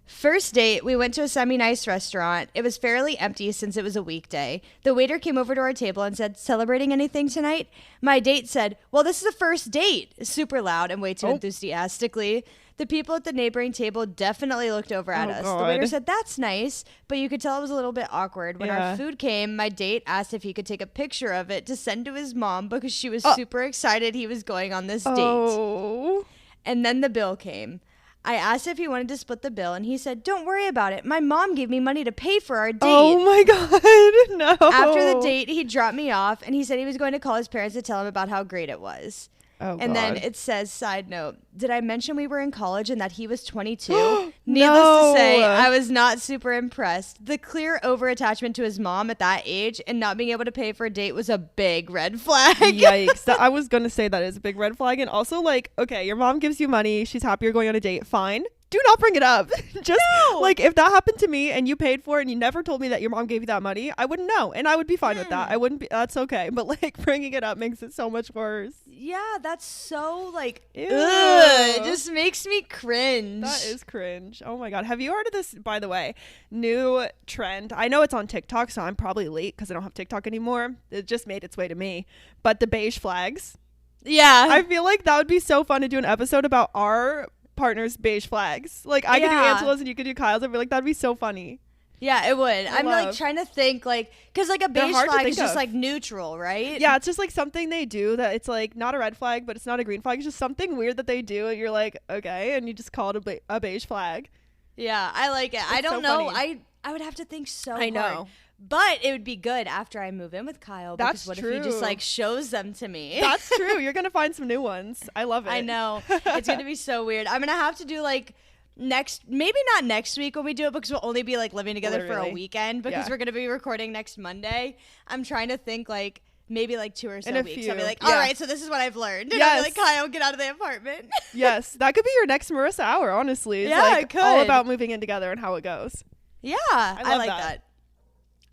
First date, we went to a semi-nice restaurant. It was fairly empty since it was a weekday. The waiter came over to our table and said, "Celebrating anything tonight?" My date said, "Well, this is a first date," super loud and way too enthusiastically. The people at the neighboring table definitely looked over at us. God. The waiter said, "That's nice," but you could tell it was a little bit awkward. When our food came, my date asked if he could take a picture of it to send to his mom because she was super excited he was going on this date. And then the bill came. I asked if he wanted to split the bill, and he said, "Don't worry about it. My mom gave me money to pay for our date." Oh my God, no. After the date, he dropped me off, and he said he was going to call his parents to tell him about how great it was. And then it says, side note, did I mention we were in college and that he was 22? Needless to say, I was not super impressed. The clear over-attachment to his mom at that age and not being able to pay for a date was a big red flag. Yikes. I was going to say that is a big red flag. And also, like, okay, your mom gives you money. She's happy you're going on a date. Fine. Do not bring it up. Just like if that happened to me and you paid for it and you never told me that your mom gave you that money, I wouldn't know. And I would be fine with that. I wouldn't be, that's okay. But like bringing it up makes it so much worse. Yeah, that's so like, it just makes me cringe. That is cringe. Oh my God. Have you heard of this, by the way, new trend? I know it's on TikTok, so I'm probably late because I don't have TikTok anymore. It just made its way to me. But the beige flags. Yeah. I feel like that would be so fun to do an episode about our partner's beige flags. Like I could do Angela's and you could do Kyle's. I feel like that'd be so funny. Yeah, it would. I'm like trying to think like, because like a beige flag is just like neutral, right? Yeah, it's just like something they do that it's like not a red flag, but it's not a green flag. It's just something weird that they do and you're like, okay, and you just call it a beige flag. Yeah, I like it. I don't know. I would have to think so hard. I know. But it would be good after I move in with Kyle. Because what if he just like shows them to me? That's true. You're going to find some new ones. I love it. I know. It's going to be so weird. I'm going to have to do like maybe not next week when we do it because we'll only be like living together for a weekend because we're going to be recording next Monday. I'm trying to think like maybe like 2 or so weeks. I'll be like, all right, so this is what I've learned. And I'll be like, Kyle, get out of the apartment. Yes. That could be your next Marissa hour, honestly. It's like it could. All about moving in together and how it goes. Yeah. I like that.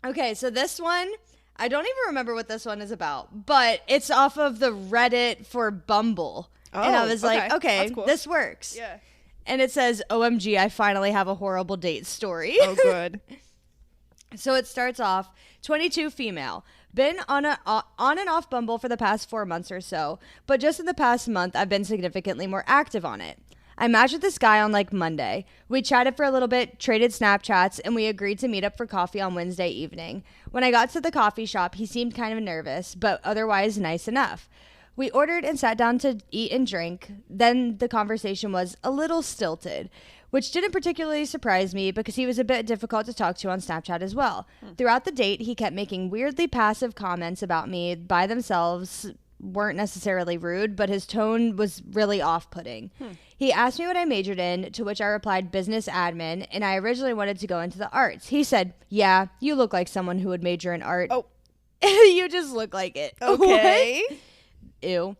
Okay, so this one, I don't even remember what this one is about, but it's off of the Reddit for Bumble. And I was like, okay, cool. This works. Yeah. And it says, OMG, I finally have a horrible date story. Oh, good. So it starts off, 22 female. Been on and off Bumble for the past 4 months or so, but just in the past month, I've been significantly more active on it. I matched with this guy on like Monday. We chatted for a little bit, traded Snapchats, and we agreed to meet up for coffee on Wednesday evening. When I got to the coffee shop, he seemed kind of nervous, but otherwise nice enough. We ordered and sat down to eat and drink. Then the conversation was a little stilted, which didn't particularly surprise me because he was a bit difficult to talk to on Snapchat as well. Throughout the date, he kept making weirdly passive comments about me by themselves, weren't necessarily rude, but his tone was really off-putting. He asked me what I majored in, to which I replied business admin, and I originally wanted to go into the arts. He said, yeah, you look like someone who would major in art. Oh. You just look like it. Okay. Ew.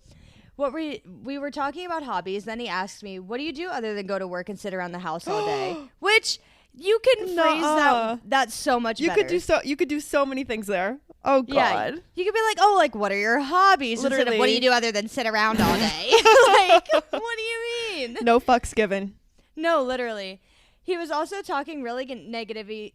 We were talking about hobbies. Then he asked me, what do you do other than go to work and sit around the house all day? Which you can phrase that so much better. You could do so many things there. Oh God. Yeah, you could be like, oh, like, what are your hobbies? Literally. Instead of, what do you do other than sit around all day? Like, what do you mean? No fucks given. No, literally. He was also talking really negatively.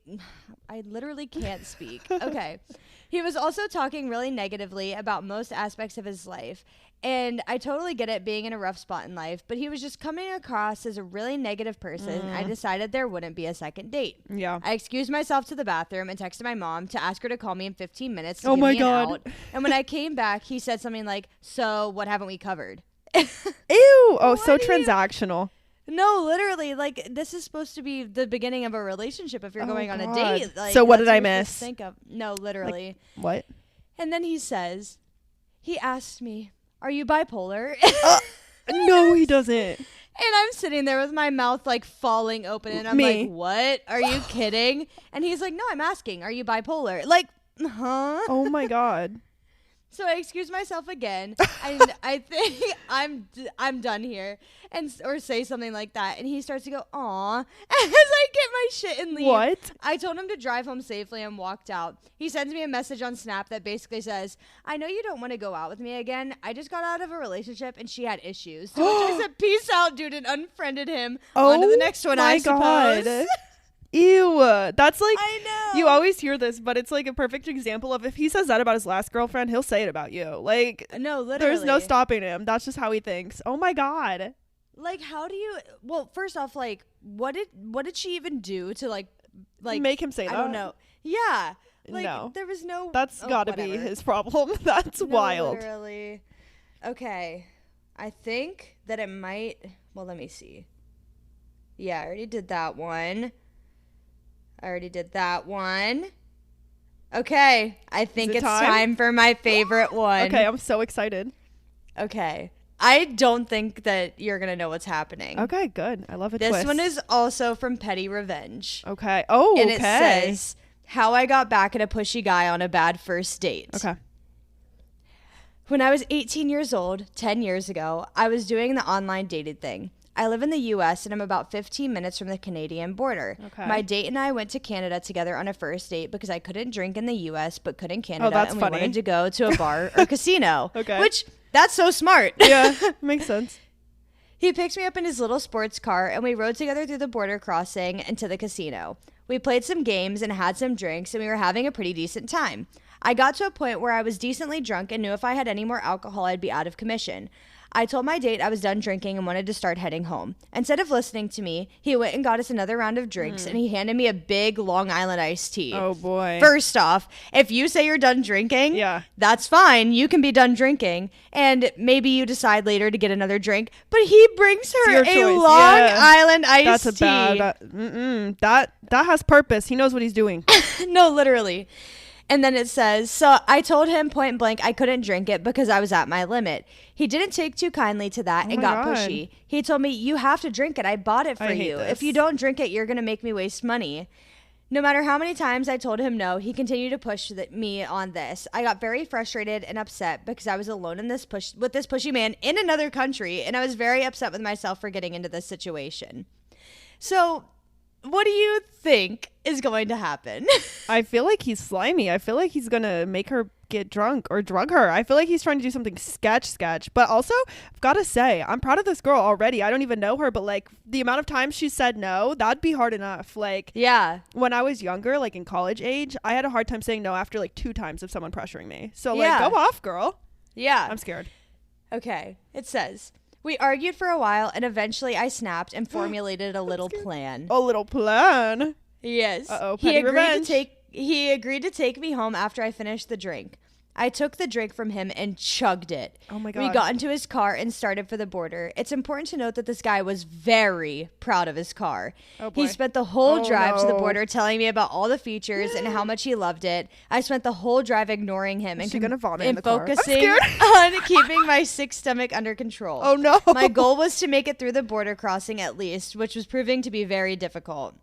I literally can't speak. Okay. He was also talking really negatively about most aspects of his life. And I totally get it, being in a rough spot in life, but he was just coming across as a really negative person. I decided there wouldn't be a second date. Yeah. I excused myself to the bathroom and texted my mom to ask her to call me in 15 minutes to oh give my me God. an out. And when I came back, he said something like, so what haven't we covered? Ew. Oh, so transactional. No, literally, like, this is supposed to be the beginning of a relationship if you're going on a date. Like, so what did I miss? Think of. No, literally. Like, what? And then he asked me, are you bipolar? No, he doesn't. And I'm sitting there with my mouth like falling open and I'm like, what? Are you kidding? And he's like, no, I'm asking, are you bipolar? Like, huh? Oh my God. So I excuse myself again, and I think I'm done here, or say something like that, and he starts to go, aw, as I get my shit and leave. What? I told him to drive home safely and walked out. He sends me a message on Snap that basically says, I know you don't want to go out with me again. I just got out of a relationship, and she had issues. So I said, peace out, dude, and unfriended him. On to the next one, I suppose. God. Ew, that's like, I know. You always hear this, but it's like a perfect example of if he says that about his last girlfriend, he'll say it about you. Like, no, literally. There's no stopping him. That's just how he thinks. Oh my God. Like, how do you, well, first off, like, what did she even do to like make him say that? I don't know. Yeah. Like, no. There was no. That's gotta be his problem. That's wild. Literally. Okay. I think that it might, well, let me see. Yeah, I already did that one. Okay, I think it's time for my favorite one. Okay, I'm so excited. Okay. I don't think that you're going to know what's happening. Okay, good. I love a twist. This one is also from Petty Revenge. Okay. Oh, and it says, how I got back at a pushy guy on a bad first date. Okay. When I was 18 years old, 10 years ago, I was doing the online dating thing. I live in the U.S. and I'm about 15 minutes from the Canadian border. Okay. My date and I went to Canada together on a first date because I couldn't drink in the U.S. but could in Canada. Oh, that's and funny. We wanted to go to a bar or casino. Okay. Which, that's so smart. Yeah, makes sense. He picked me up in his little sports car and we rode together through the border crossing and to the casino. We played some games and had some drinks and we were having a pretty decent time. I got to a point where I was decently drunk and knew if I had any more alcohol, I'd be out of commission. I told my date I was done drinking and wanted to start heading home. Instead of listening to me, he went and got us another round of drinks and he handed me a big Long Island iced tea. Oh boy. First off, if you say you're done drinking, yeah, that's fine. You can be done drinking and maybe you decide later to get another drink. But he brings her a Long Island iced tea. That's a bad. That has purpose. He knows what he's doing. No, literally. And then it says, so I told him point blank I couldn't drink it because I was at my limit. He didn't take too kindly to that and got pushy. He told me, you have to drink it. I bought it for you. If you don't drink it, you're going to make me waste money. No matter how many times I told him no, he continued to push me on this. I got very frustrated and upset because I was alone in with this pushy man in another country, and I was very upset with myself for getting into this situation. So what do you think is going to happen? I feel like he's slimy. I feel like he's going to make her get drunk or drug her. I feel like he's trying to do something sketch. But also, I've got to say, I'm proud of this girl already. I don't even know her, but like the amount of times she said no, that'd be hard enough. Like, yeah, when I was younger, like in college age, I had a hard time saying no after like 2 times of someone pressuring me. So like, go off, girl. Yeah. I'm scared. Okay. It says, we argued for a while and eventually I snapped and formulated a little plan. A little plan? Yes. Uh-oh, petty revenge. He agreed to take me home after I finished the drink. I took the drink from him and chugged it. Oh my God. We got into his car and started for the border. It's important to note that this guy was very proud of his car. Oh boy. He spent the whole drive to the border telling me about all the features and how much he loved it. I spent the whole drive ignoring him and focusing on keeping my sick stomach under control. Oh no. My goal was to make it through the border crossing at least, which was proving to be very difficult.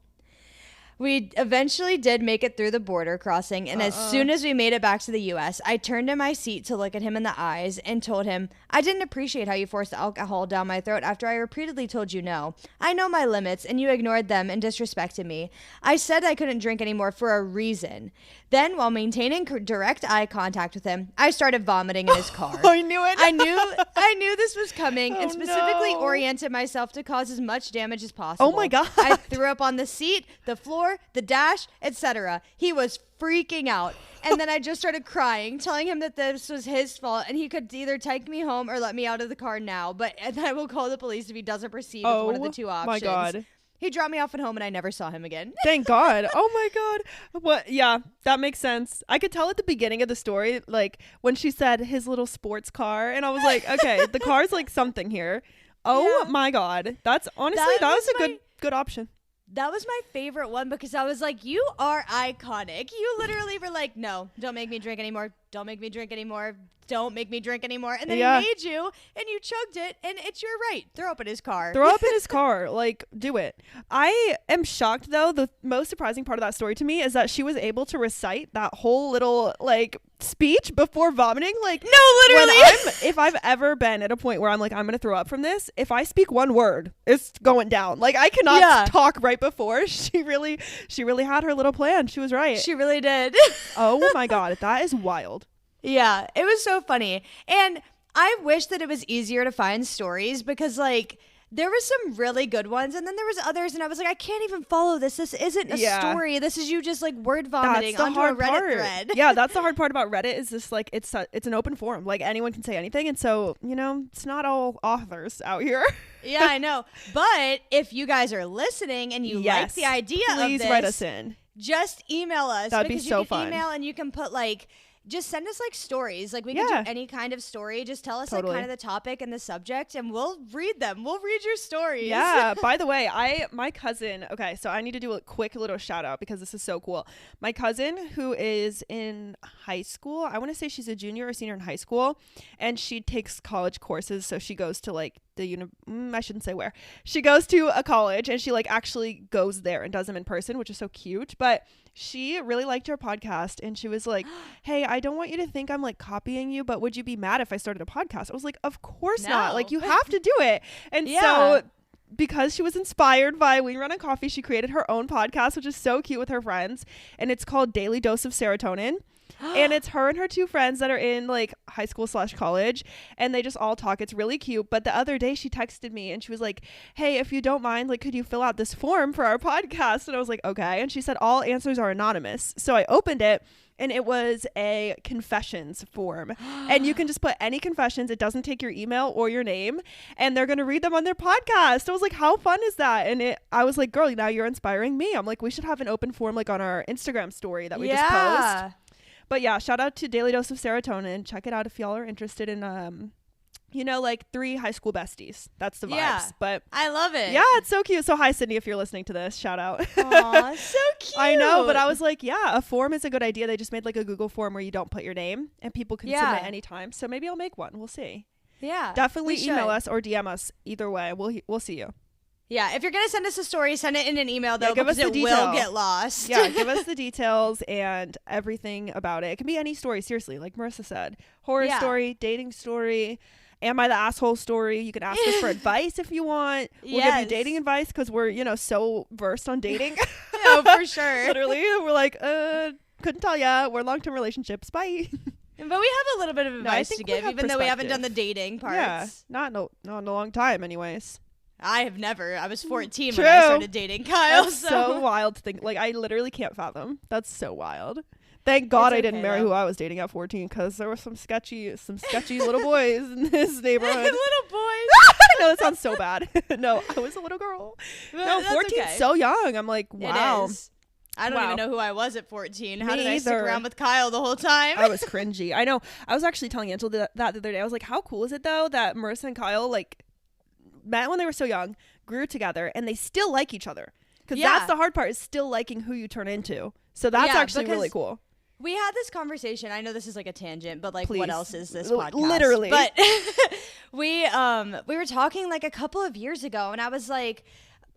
We eventually did make it through the border crossing, and as soon as we made it back to the U.S., I turned in my seat to look at him in the eyes and told him, I didn't appreciate how you forced alcohol down my throat after I repeatedly told you no. I know my limits, and you ignored them and disrespected me. I said I couldn't drink anymore for a reason. Then, while maintaining direct eye contact with him, I started vomiting in his car. I knew it. I knew this was coming and specifically oriented myself to cause as much damage as possible. Oh my God. I threw up on the seat, the floor, the dash, etc. He was freaking out. And then I just started crying, telling him that this was his fault and he could either take me home or let me out of the car now. But I will call the police if he doesn't proceed with one of the two options. My God. He dropped me off at home and I never saw him again. Thank God. Oh my God. What? Yeah, that makes sense. I could tell at the beginning of the story, like when she said his little sports car, and I was like, okay, the car's like something here. Oh my God. That's honestly, that was a good option. That was my favorite one because I was like, you are iconic. You literally were like, no, don't make me drink anymore. Don't make me drink anymore. Don't make me drink anymore. And then he made you and you chugged it and it's your right. Throw up in his car. Throw up in his car. Like, do it. I am shocked though. The most surprising part of that story to me is that she was able to recite that whole little like speech before vomiting. Like, no, literally. If I've ever been at a point where I'm like, I'm going to throw up from this, if I speak one word, it's going down. Like, I cannot talk right before. She really had her little plan. She was right. She really did. Oh my God. That is wild. Yeah, it was so funny. And I wish that it was easier to find stories because like there was some really good ones and then there was others and I was like, I can't even follow this. This isn't a story. This is you just like word vomiting onto a Reddit thread. Yeah, that's the hard part about Reddit is just like it's an open forum. Like anyone can say anything. And so, you know, it's not all authors out here. Yeah, I know. But if you guys are listening and you like the idea of this, please write us in. Just email us. That'd be so fun. Email and you can put like just send us like stories. Like we can do any kind of story. Just tell us like kind of the topic and the subject and we'll read them. We'll read your stories. Yeah. By the way, my cousin, okay, so I need to do a quick little shout out because this is so cool. My cousin who is in high school, I want to say she's a junior or senior in high school and she takes college courses. So she goes to like I shouldn't say where. She goes to a college and she like actually goes there and does them in person, which is so cute. But she really liked your podcast and she was like, hey, I don't want you to think I'm like copying you, but would you be mad if I started a podcast? I was like, of course not. Like you have to do it. And so because she was inspired by We Run on Coffee, she created her own podcast, which is so cute with her friends. And it's called Daily Dose of Serotonin. And it's her and her two friends that are in like high school / college and they just all talk. It's really cute. But the other day she texted me and she was like, hey, if you don't mind, like, could you fill out this form for our podcast? And I was like, okay. And she said all answers are anonymous. So I opened it and it was a confessions form and you can just put any confessions. It doesn't take your email or your name and they're going to read them on their podcast. I was like, how fun is that? And I was like, girl, now you're inspiring me. I'm like, we should have an open form like on our Instagram story that we just post. But yeah, shout out to Daily Dose of Serotonin. Check it out if y'all are interested in, like 3 high school besties. That's the vibes. Yeah, but I love it. Yeah, it's so cute. So hi, Sydney, if you're listening to this, shout out. Aw, so cute. I know, but I was like, yeah, a form is a good idea. They just made like a Google form where you don't put your name and people can submit anytime. So maybe I'll make one. We'll see. Yeah. Definitely email us or DM us. Either way, we'll see you. Yeah, if you're going to send us a story, send it in an email, though, because it will get lost. Yeah, give us the details and everything about it. It can be any story, seriously, like Marissa said. Horror story, dating story, am I the asshole story. You can ask us for advice if you want. We'll give you dating advice because we're, so versed on dating. Oh, for sure. Literally, we're like, couldn't tell ya. We're long-term relationships. Bye. But we have a little bit of advice to give, even though we haven't done the dating parts. Yeah, not in a long time anyways. I have never. I was 14 when I started dating Kyle. That's so wild to think. Like, I literally can't fathom. That's so wild. Thank God I didn't marry who I was dating at 14 because there were some sketchy little boys in this neighborhood. Little boys? No, that sounds so bad. No, I was a little girl. No, 14's so young. I'm like, wow. I don't even know who I was at 14. How did I either. stick around with Kyle the whole time? I was cringy. I know. I was actually telling Angela that the other day. I was like, how cool is it though that Marissa and Kyle like met when they were so young, grew together, and they still like each other. Because that's the hard part, is still liking who you turn into. So that's actually really cool. We had this conversation. I know this is like a tangent, but like, Please. What else is this podcast? Literally. But we were talking like a couple of years ago, and I was like,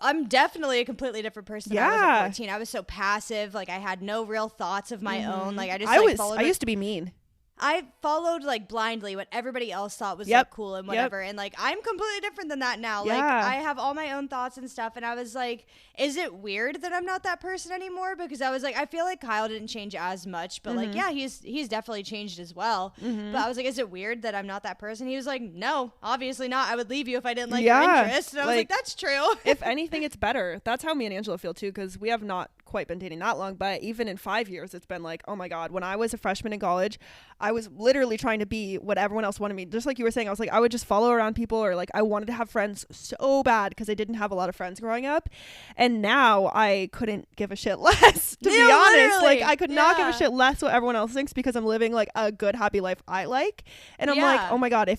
I'm definitely a completely different person than I was at 14. I was so passive. Like, I had no real thoughts of my own. Like, I used to be mean. I followed like blindly what everybody else thought was like cool and whatever. And like, I'm completely different than that now. Like, I have all my own thoughts and stuff. And I was like, is it weird that I'm not that person anymore? Because I was like, I feel like Kyle didn't change as much, but like, yeah, he's definitely changed as well. But I was like, is it weird that I'm not that person? He was like, no, obviously not. I would leave you if I didn't like your interest. And I was like, that's true. If anything, it's better. That's how me and Angela feel too, because we have not quite been dating that long, but even in 5 years, it's been like, oh my God, when I was a freshman in college, I was literally trying to be what everyone else wanted me. Just like you were saying, I was like, I would just follow around people, or like I wanted to have friends so bad because I didn't have a lot of friends growing up. And now I couldn't give a shit less, to be honest. Literally. Like, I could not give a shit less what everyone else thinks, because I'm living like a good, happy life I like. And I'm like, oh my God,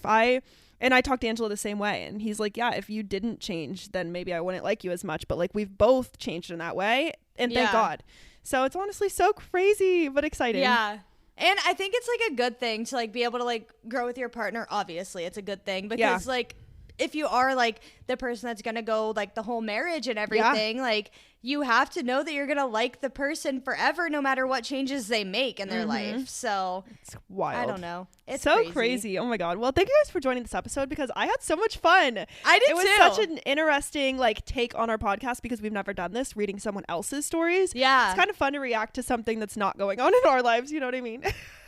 and I talked to Angela the same way, and he's like, yeah, if you didn't change, then maybe I wouldn't like you as much. But like, we've both changed in that way, and thank God. So it's honestly so crazy, but exciting. Yeah. And I think it's like a good thing to like be able to like grow with your partner. Obviously, it's a good thing, because like, if you are like the person that's gonna go like the whole marriage and everything, like, you have to know that you're gonna like the person forever, no matter what changes they make in their life. So it's wild. I don't know. It's so crazy. Oh my God. Well, thank you guys for joining this episode, because I had so much fun. I did too. It was such an interesting like take on our podcast, because we've never done this, reading someone else's stories. Yeah. It's kind of fun to react to something that's not going on in our lives. You know what I mean?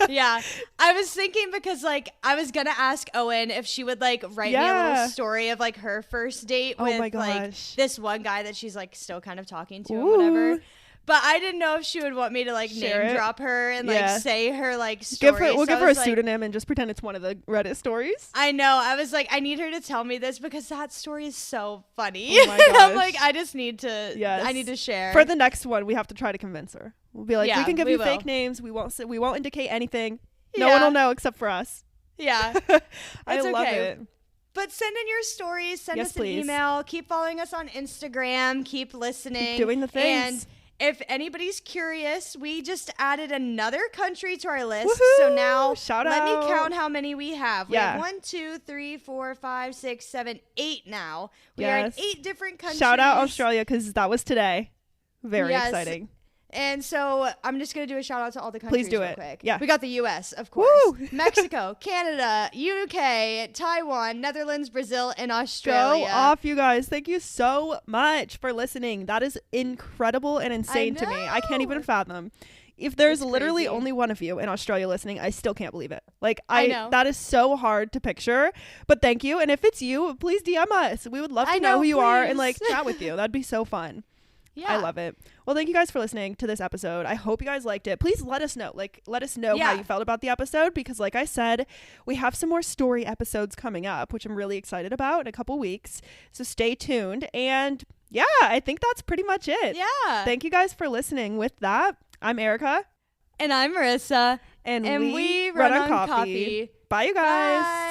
Yeah. I was thinking, because like, I was gonna ask Owen if she would like write me a little story of like her first date with like this one guy that she's like still kind of talking to and whatever. But I didn't know if she would want me to like name drop her and like say her like story. We'll give her a pseudonym and just pretend it's one of the Reddit stories. I know. I was like, I need her to tell me this, because that story is so funny. Oh my gosh. I'm like, I just need to. Yes. I need to share. For the next one, we have to try to convince her. We'll be like, we can give you fake names. We won't indicate anything. No one will know except for us. Yeah. I love it. But send in your stories. Send us an email. Keep following us on Instagram. Keep listening. Keep doing the things. And if anybody's curious, we just added another country to our list. Woohoo! So now let me count how many we have. We have 1, 2, 3, 4, 5, 6, 7, 8 now. We are in 8 different countries. Shout out Australia, because that was today. Very exciting. And so I'm just going to do a shout out to all the countries. Please do real it. Quick. Yeah. We got the US, of course. Woo! Mexico, Canada, UK, Taiwan, Netherlands, Brazil, and Australia. Go off, you guys. Thank you so much for listening. That is incredible and insane to me. I can't even fathom. If there's literally only one of you in Australia listening, I still can't believe it. Like, I know. That is so hard to picture. But thank you. And if it's you, please DM us. We would love to know who you are and like chat with you. That'd be so fun. Yeah. I love it. Well, thank you guys for listening to this episode. I hope you guys liked it. Please let us know. Let us know how you felt about the episode, because like I said, we have some more story episodes coming up, which I'm really excited about in a couple weeks. So stay tuned. And yeah, I think that's pretty much it. Yeah. Thank you guys for listening. With that, I'm Arika. And I'm Marissa. And we run on coffee. Bye, you guys. Bye.